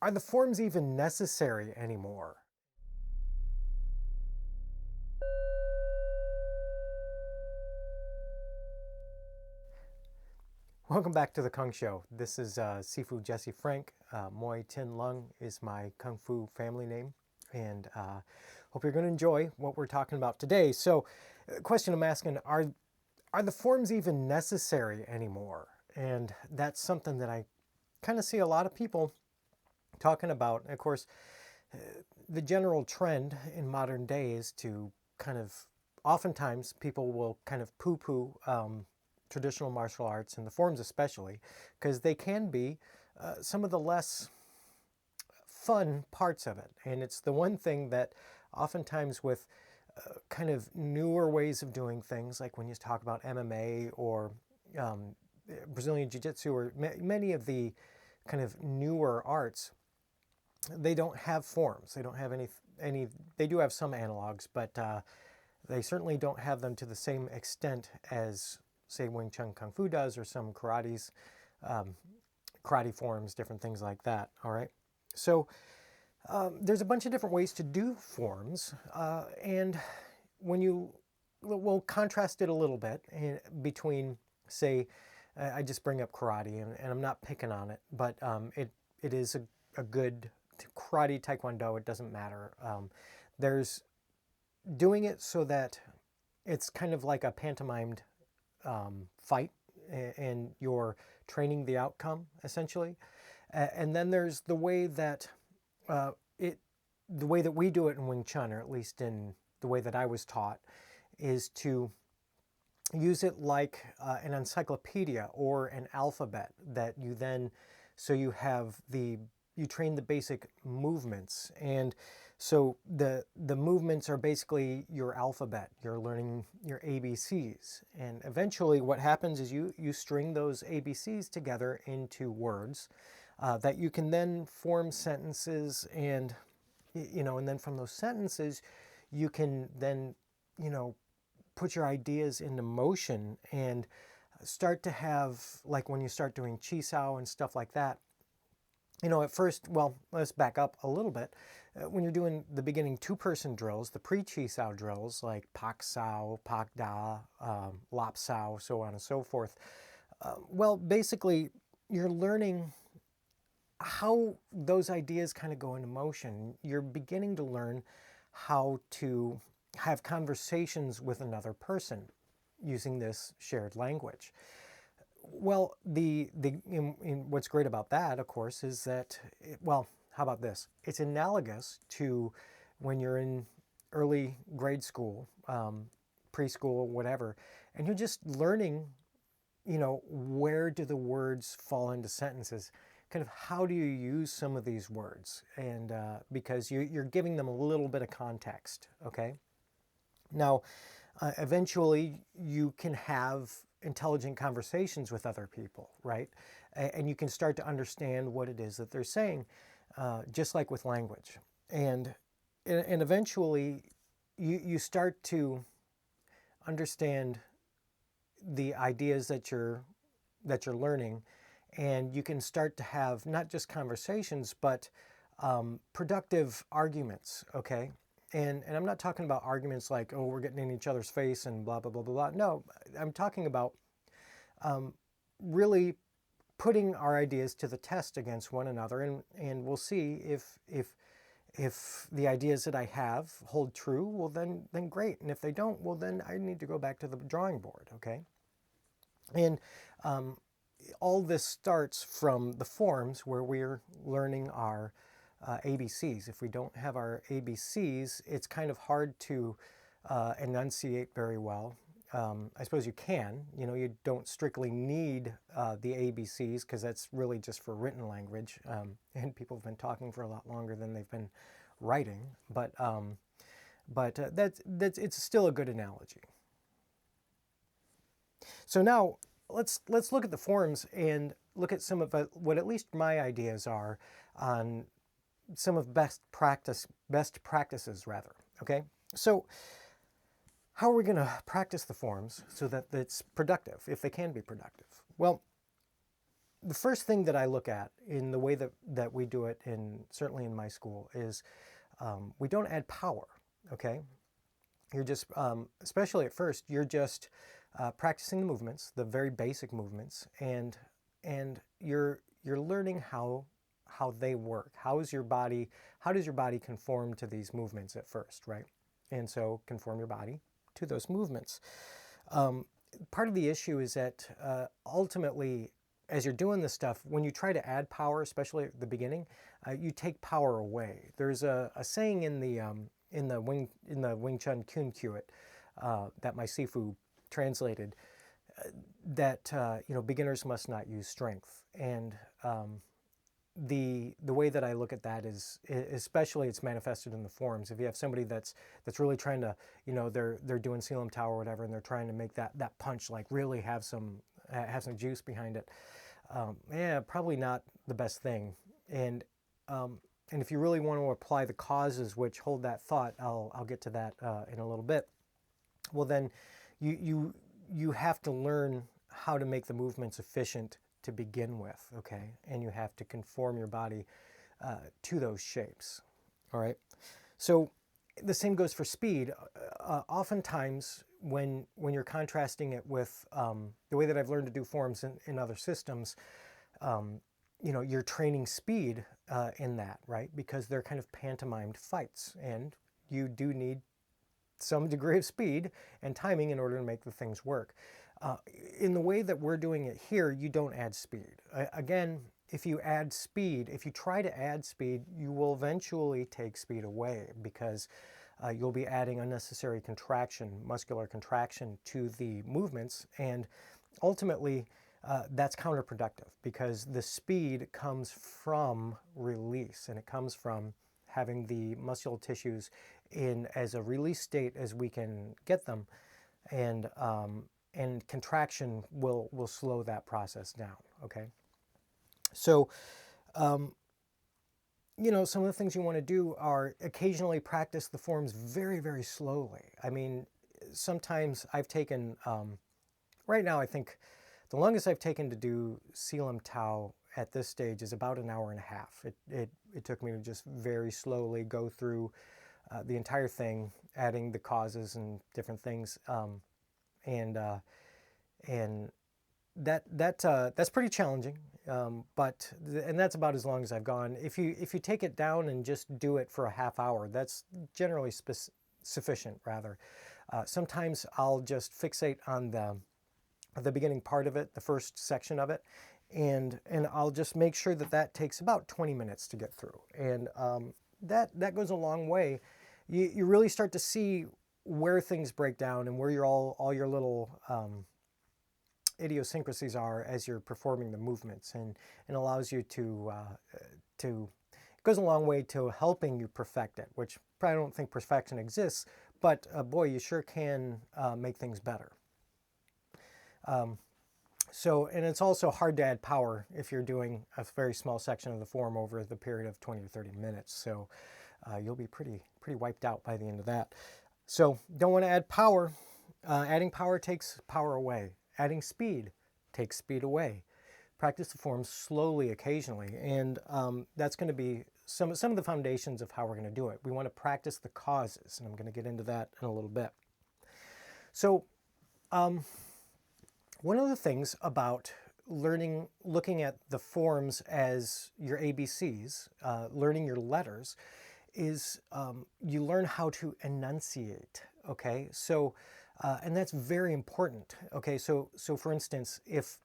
Are the forms even necessary anymore? Welcome back to the Kung Show. This is Sifu Jesse Frank. Moi Tin Lung is my Kung Fu family name. And hope you're going to enjoy what we're talking about today. So, question I'm asking, are the forms even necessary anymore? And that's something that I kind of see a lot of people talking about. And of course, the general trend in modern day is to kind of, oftentimes people will kind of poo-poo traditional martial arts and the forms especially, because they can be some of the less fun parts of it. And it's the one thing that oftentimes with kind of newer ways of doing things, like when you talk about MMA or Brazilian Jiu-Jitsu or many of the kind of newer arts, they don't have forms. They don't have any. They do have some analogs, but they certainly don't have them to the same extent as, say, Wing Chun Kung Fu does, or some karate forms, different things like that. All right. So there's a bunch of different ways to do forms, and when we'll contrast it a little bit between, say, I just bring up karate, and I'm not picking on it, but it is a good karate, taekwondo, it doesn't matter. There's doing it so that it's kind of like a pantomimed fight, and you're training the outcome essentially. And then there's the way that the way that we do it in Wing Chun, or at least in the way that I was taught, is to use it like an encyclopedia or an alphabet that you then, so you have you train the basic movements. And so the movements are basically your alphabet. You're learning your ABCs. And eventually what happens is you string those ABCs together into words that you can then form sentences, and and then from those sentences you can then put your ideas into motion and start to have, like when you start doing Chi Sao and stuff like that. At first, well, let's back up a little bit. When you're doing the beginning two-person drills, the pre-Chi Sao drills, like Pak Sao, Pak Da, Lap Sao, so on and so forth, well, basically, you're learning how those ideas kind of go into motion. You're beginning to learn how to have conversations with another person using this shared language. Well, what's great about that, of course, is that, well, how about this? It's analogous to when you're in early grade school, preschool, whatever, and you're just learning, where do the words fall into sentences? Kind of how do you use some of these words? And because you're giving them a little bit of context, okay? Now, eventually you can have intelligent conversations with other people, right? And you can start to understand what it is that they're saying, just like with language. And eventually you start to understand the ideas that you're learning, and you can start to have not just conversations, but productive arguments, okay? And I'm not talking about arguments like, oh, we're getting in each other's face and blah, blah, blah, blah, blah. No, I'm talking about really putting our ideas to the test against one another, and we'll see if the ideas that I have hold true, well, then great. And if they don't, well, then I need to go back to the drawing board, okay? And all this starts from the forms where we're learning our ABCs. If we don't have our ABCs, it's kind of hard to enunciate very well. I suppose you can, you don't strictly need the ABCs, because that's really just for written language. And people have been talking for a lot longer than they've been writing. But it's still a good analogy. So now let's look at the forms and look at some of what at least my ideas are on some of best practices rather. Okay, so how are we going to practice the forms so that it's productive, if they can be productive? Well, the first thing that I look at in the way that we do it, certainly in my school, is we don't add power, okay? You're just, especially at first, you're just practicing the movements, the very basic movements, and you're learning how they work. How does your body conform to these movements at first, right? And so conform your body to those movements. Part of the issue is that ultimately, as you're doing this stuff, when you try to add power, especially at the beginning, you take power away. There's a saying in the Wing Chun Kuen Kiewit that my Sifu translated, that beginners must not use strength. And the way that I look at that is, especially it's manifested in the forms. If you have somebody that's really trying to, they're doing Selam Tao or whatever, and they're trying to make that punch like really have some juice behind it, probably not the best thing. And if you really want to apply the causes which hold that thought, I'll get to that in a little bit. Well, then you have to learn how to make the movements efficient to begin with, okay? And you have to conform your body to those shapes, all right? So the same goes for speed. Oftentimes, when you're contrasting it with the way that I've learned to do forms in other systems, you're training speed in that, right? Because they're kind of pantomimed fights, and you do need some degree of speed and timing in order to make the things work. In the way that we're doing it here, you don't add speed. Again, if you try to add speed, you will eventually take speed away, because you'll be adding unnecessary muscular contraction to the movements, and ultimately that's counterproductive, because the speed comes from release, and it comes from having the muscular tissues in as a release state as we can get them, and contraction will slow that process down, okay? So, some of the things you want to do are occasionally practice the forms very, very slowly. I mean, sometimes I've taken, right now I think the longest I've taken to do Selam Tao at this stage is about an hour and a half. It took me to just very slowly go through the entire thing, adding the causes and different things, and that's pretty challenging. But that's about as long as I've gone. If you take it down and just do it for a half hour, that's generally sufficient. Rather, sometimes I'll just fixate on the beginning part of it, the first section of it, and I'll just make sure that takes about 20 minutes to get through, and that goes a long way. You really start to see where things break down and where all your little idiosyncrasies are as you're performing the movements, and allows you to it goes a long way to helping you perfect it, which I don't think perfection exists, but boy, you sure can make things better. And it's also hard to add power if you're doing a very small section of the form over the period of 20 or 30 minutes. So you'll be pretty wiped out by the end of that. So don't want to add power. Adding power takes power away. Adding speed takes speed away. Practice the forms slowly occasionally, and that's going to be some of the foundations of how we're going to do it. We want to practice the causes, and I'm going to get into that in a little bit. So one of the things about looking at the forms as your ABCs, learning your letters, is you learn how to enunciate, okay? So, and that's very important, okay? So for instance, if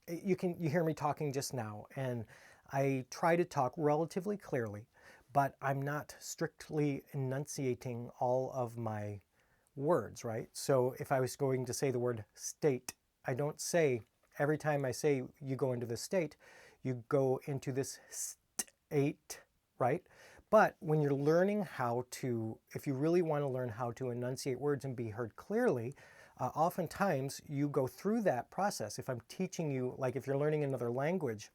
you hear me talking just now, and I try to talk relatively clearly, but I'm not strictly enunciating all of my words, right? So if I was going to say the word state, I don't say, every time I say you go into this state, you go into this state, right? But when you're learning if you really want to learn how to enunciate words and be heard clearly, oftentimes you go through that process. If I'm teaching you, like if you're learning another language,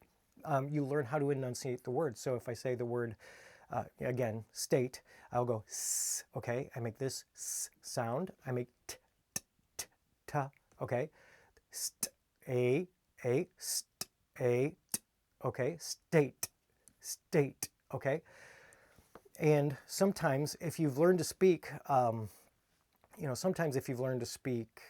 you learn how to enunciate the words. So if I say the word, again, state, I'll go s, okay? I make this s sound. I make t, t, t, ta, okay? St, a, st, okay? State, state, okay? And sometimes if you've learned to speak, sometimes if you've learned to speak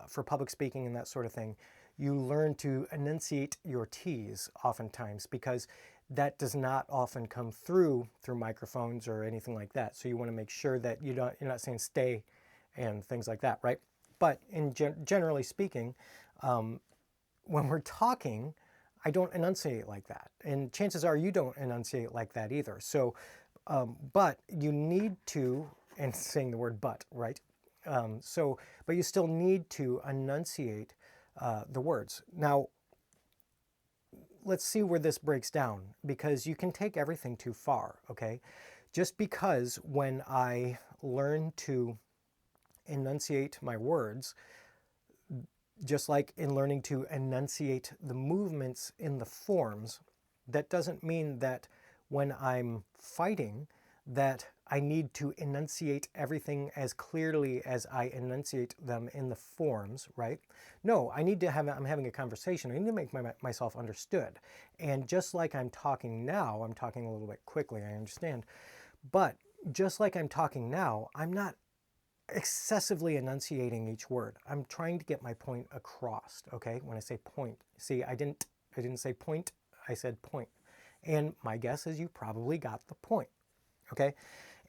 for public speaking and that sort of thing, you learn to enunciate your T's oftentimes, because that does not often come through microphones or anything like that. So you want to make sure that you're not saying stay and things like that, right? But generally speaking, when we're talking, I don't enunciate like that. And chances are you don't enunciate like that either. So, but you need to, and saying the word but, right? But you still need to enunciate the words. Now, let's see where this breaks down, because you can take everything too far, okay? Just because when I learn to enunciate my words, just like in learning to enunciate the movements in the forms, that doesn't mean that when I'm fighting that I need to enunciate everything as clearly as I enunciate them in the forms, right? No, I'm having a conversation. I need to make myself understood. And just like I'm talking now, I'm talking a little bit quickly, I understand. But just like I'm talking now, I'm not excessively enunciating each word. I'm trying to get my point across, okay? When I say point, see, I didn't say point, I said point. And my guess is you probably got the point, okay?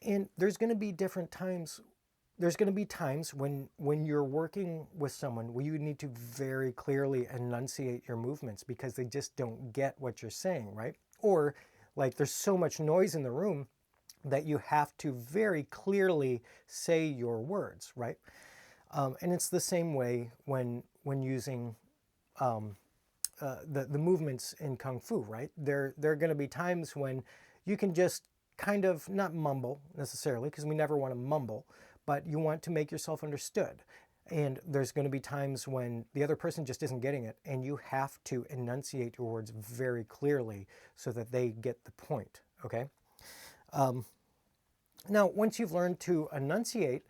And there's going to be different times. There's going to be times when you're working with someone where you need to very clearly enunciate your movements because they just don't get what you're saying, right? Or like there's so much noise in the room that you have to very clearly say your words, right? And it's the same way when using the movements in Kung Fu, right? There are going to be times when you can just kind of not mumble necessarily, because we never want to mumble, but you want to make yourself understood. And there's going to be times when the other person just isn't getting it, and you have to enunciate your words very clearly so that they get the point, okay? Now, once you've learned to enunciate,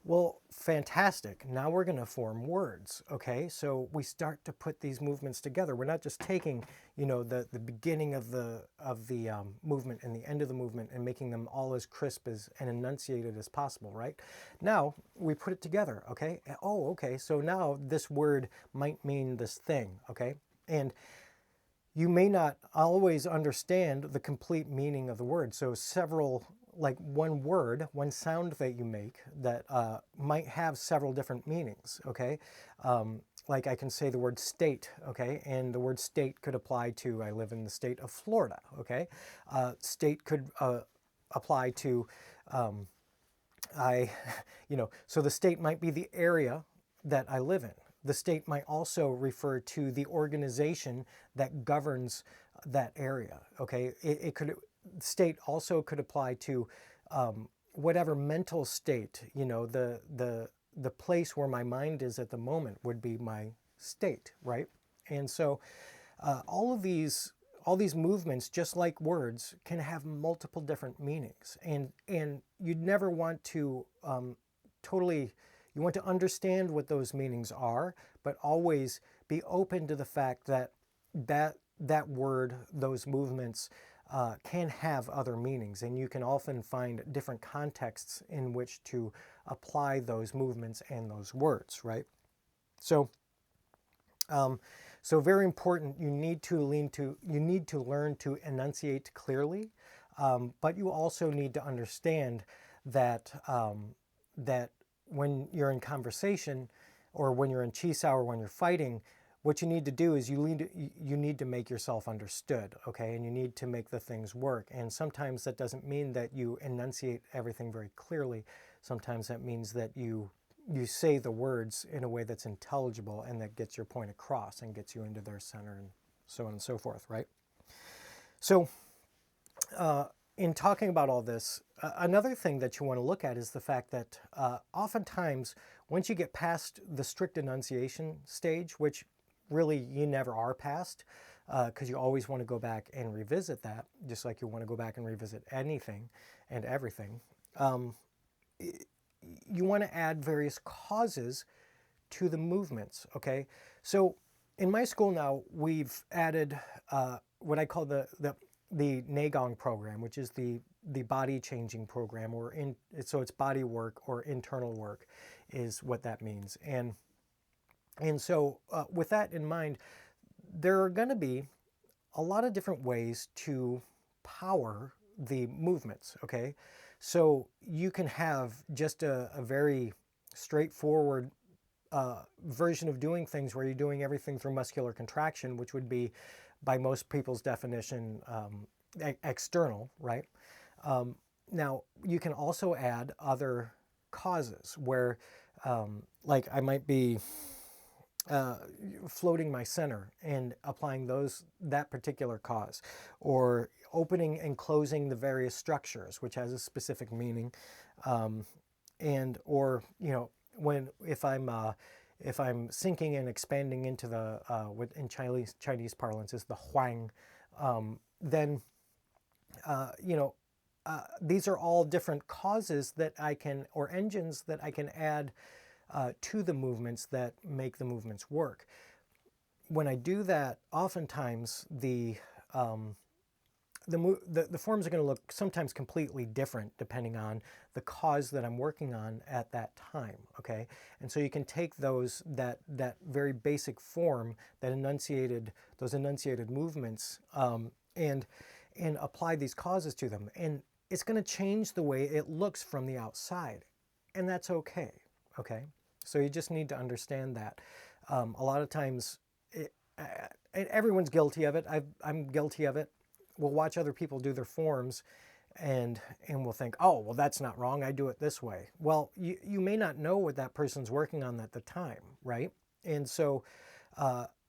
well, fantastic. Now we're going to form words, okay? So we start to put these movements together. We're not just taking, the beginning of the movement and the end of the movement and making them all as crisp and enunciated as possible, right? Now we put it together, okay? Oh, okay. So now this word might mean this thing, okay? And you may not always understand the complete meaning of the word. So like one word, one sound that you make that might have several different meanings, okay? Like I can say the word state, okay? And the word state could apply to, I live in the state of Florida, okay? State could apply to, so the state might be the area that I live in. The state might also refer to the organization that governs that area, okay? State also could apply to whatever mental state, the place where my mind is at the moment would be my state, right? And so all these movements, just like words, can have multiple different meanings, and you'd never want to you want to understand what those meanings are, but always be open to the fact that that word, those movements, can have other meanings, and you can often find different contexts in which to apply those movements and those words, right? So, so very important. You need to learn to enunciate clearly, but you also need to understand that that when you're in conversation, or when you're in chisao, or when you're fighting, what you need to do is you need to make yourself understood, okay? And you need to make the things work. And sometimes that doesn't mean that you enunciate everything very clearly. Sometimes that means that you say the words in a way that's intelligible and that gets your point across and gets you into their center, and so on and so forth, right? So in talking about all this, another thing that you want to look at is the fact that oftentimes once you get past the strict enunciation stage, which really you never are past, because you always want to go back and revisit that, just like you want to go back and revisit anything and everything. You want to add various causes to the movements, okay? So In my school now, we've added what I call the Nagong program, which is the body changing program, so it's body work or internal work, is what that means. And so with that in mind, there are going to be a lot of different ways to power the movements. Okay, so you can have just a very straightforward version of doing things where you're doing everything through muscular contraction, which would be, by most people's definition, external, right? Now, you can also add other causes where, like, I might be uh, floating my center and applying that particular cause, or opening and closing the various structures, which has a specific meaning, and or when if I'm sinking and expanding into the what in Chinese parlance is the huang, then these are all different causes that I can, or engines that I can add to the movements that make the movements work. When I do that, oftentimes the forms are going to look sometimes completely different depending on the cause that I'm working on at that time. Okay, and so you can take that very basic form, those enunciated movements, and apply these causes to them, and it's going to change the way it looks from the outside, and that's okay. Okay, so you just need to understand that. A lot of times, and everyone's guilty of it. I'm guilty of it. We'll watch other people do their forms, and we'll think, oh, well, that's not wrong. I do it this way. Well, you may not know what that person's working on at the time, right? And so,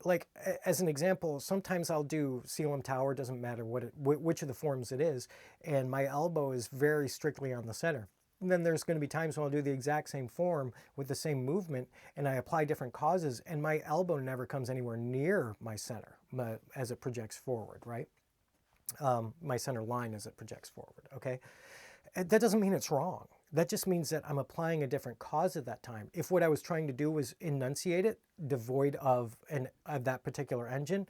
like as an example, sometimes I'll do Selim Tower. Doesn't matter which of the forms it is, and my elbow is very strictly on the center. And then there's going to be times when I'll do the exact same form with the same movement, and I apply different causes, and my elbow never comes anywhere near my center as it projects forward, right? My center line as it projects forward, okay? And that doesn't mean it's wrong. That just means that I'm applying a different cause at that time. If what I was trying to do was enunciate it devoid of that particular engine,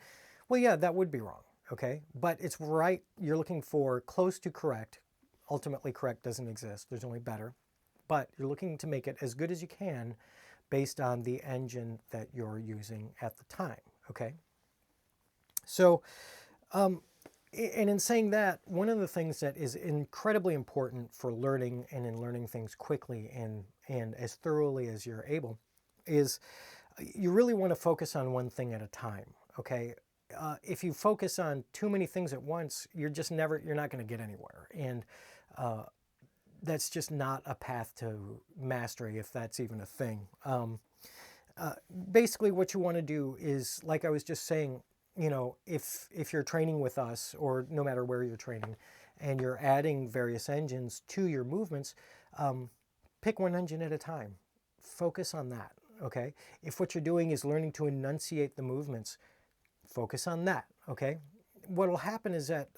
well, yeah, that would be wrong, okay? But it's right. You're looking for close to correct. Ultimately, correct doesn't exist. There's only better. But you're looking to make it as good as you can based on the engine that you're using at the time, okay? So, and in saying that, one of the things that is incredibly important for learning and in learning things quickly and as thoroughly as you're able is you really want to focus on one thing at a time, okay? If you focus on too many things at once, you're not going to get anywhere. And that's just not a path to mastery, if that's even a thing. Basically, what you want to do is, like I was just saying, if you're training with us, or no matter where you're training, and you're adding various engines to your movements, pick one engine at a time. Focus on that, okay? If what you're doing is learning to enunciate the movements, focus on that, okay? What will happen is that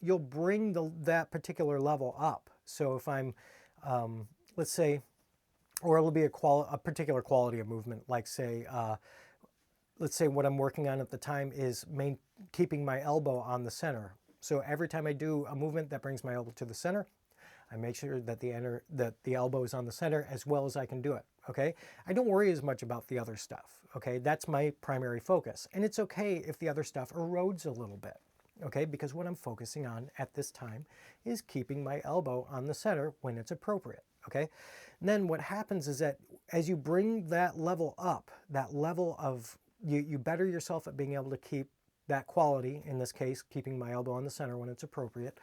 you'll bring that particular level up. So if I'm, let's say, or it'll be a particular quality of movement, like say, let's say what I'm working on at the time is keeping my elbow on the center. So every time I do a movement that brings my elbow to the center, I make sure that the elbow is on the center as well as I can do it, okay? I don't worry as much about the other stuff, okay? That's my primary focus. And it's okay if the other stuff erodes a little bit, okay? Because what I'm focusing on at this time is keeping my elbow on the center when it's appropriate, okay? And then what happens is that as you bring that level up, that level of, you better yourself at being able to keep that quality, in this case, keeping my elbow on the center when it's appropriate.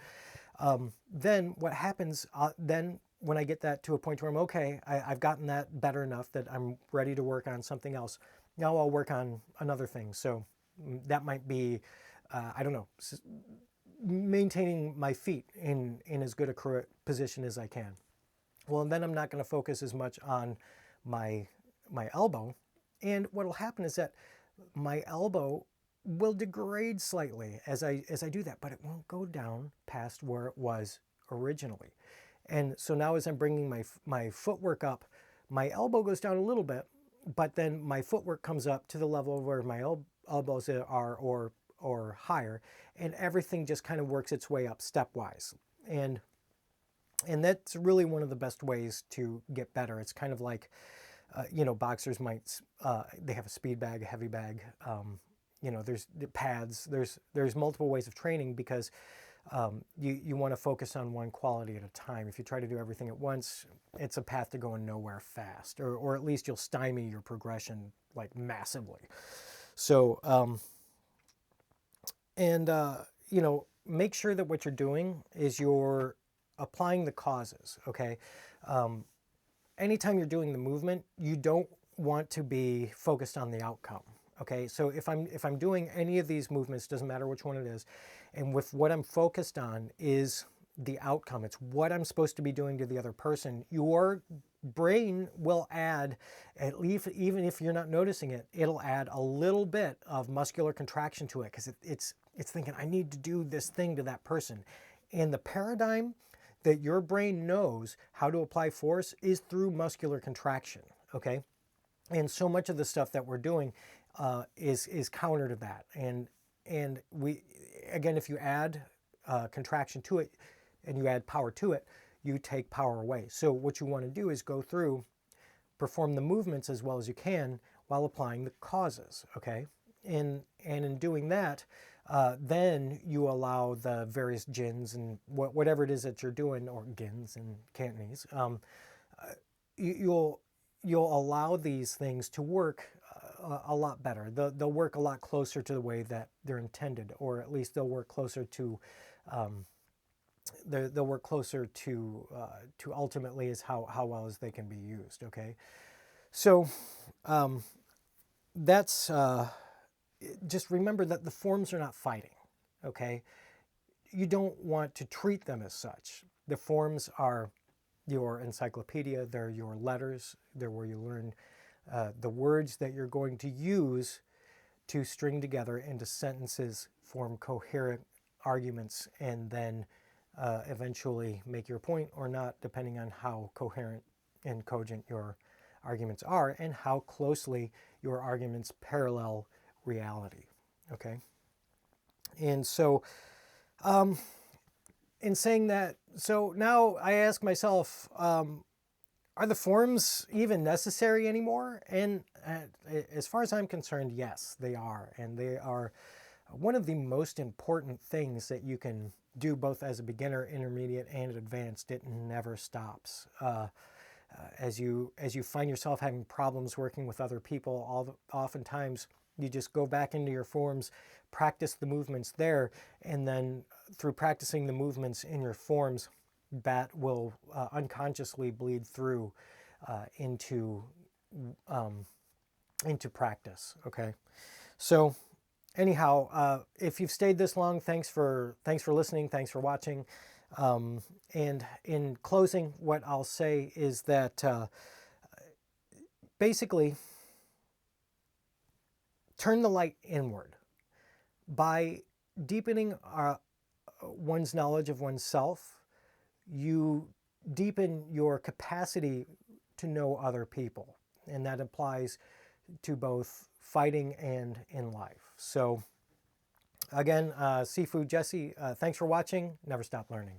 Then what happens, then when I get that to a point where I'm okay, I've gotten that better enough that I'm ready to work on something else. Now I'll work on another thing. So that might be, I don't know, maintaining my feet in as good a position as I can. Well, and then I'm not going to focus as much on my elbow. And what will happen is that my elbow will degrade slightly as I do that, but it won't go down past where it was originally. And so now as I'm bringing my footwork up, my elbow goes down a little bit, but then my footwork comes up to the level where my elbows are, or higher, and everything just kind of works its way up stepwise. And that's really one of the best ways to get better. It's kind of like, boxers might, they have a speed bag, a heavy bag, there's the pads, there's multiple ways of training, because you want to focus on one quality at a time. If you try to do everything at once, it's a path to going nowhere fast, or at least you'll stymie your progression like massively. So, make sure that what you're doing is you're applying the causes, okay? Anytime you're doing the movement, you don't want to be focused on the outcome, okay? So if I'm doing any of these movements, doesn't matter which one it is, and with what I'm focused on is the outcome, it's what I'm supposed to be doing to the other person, your brain will add, at least even if you're not noticing it, it'll add a little bit of muscular contraction to it, because it's thinking, I need to do this thing to that person. And the paradigm that your brain knows how to apply force is through muscular contraction, okay? And so much of the stuff that we're doing is counter to that. And we, again, if you add contraction to it and you add power to it, you take power away. So what you want to do is go through, perform the movements as well as you can while applying the causes, okay? And in doing that, then you allow the various jins and whatever it is that you're doing, or gins in Cantonese, you'll allow these things to work a lot better. They'll work a lot closer to the way that they're intended, or at least they'll work closer to they'll work closer to ultimately is how well as they can be used. Okay, so that's just remember that the forms are not fighting. Okay, you don't want to treat them as such. The forms are your encyclopedia. They're your letters. They're where you learn the words that you're going to use to string together into sentences, form coherent arguments, and then eventually make your point or not, depending on how coherent and cogent your arguments are and how closely your arguments parallel reality. Okay? And so, in saying that, so now I ask myself, are the forms even necessary anymore? And as far as I'm concerned, yes, they are. And they are one of the most important things that you can do, both as a beginner, intermediate, and advanced. It never stops. As you find yourself having problems working with other people, oftentimes you just go back into your forms, practice the movements there, and then through practicing the movements in your forms, that will unconsciously bleed through into practice. Okay, so anyhow, if you've stayed this long, thanks for listening, thanks for watching. And in closing, what I'll say is that basically, turn the light inward by deepening one's knowledge of oneself. You deepen your capacity to know other people, and that applies to both fighting and in life. So again, Sifu Jesse, thanks for watching. Never stop learning.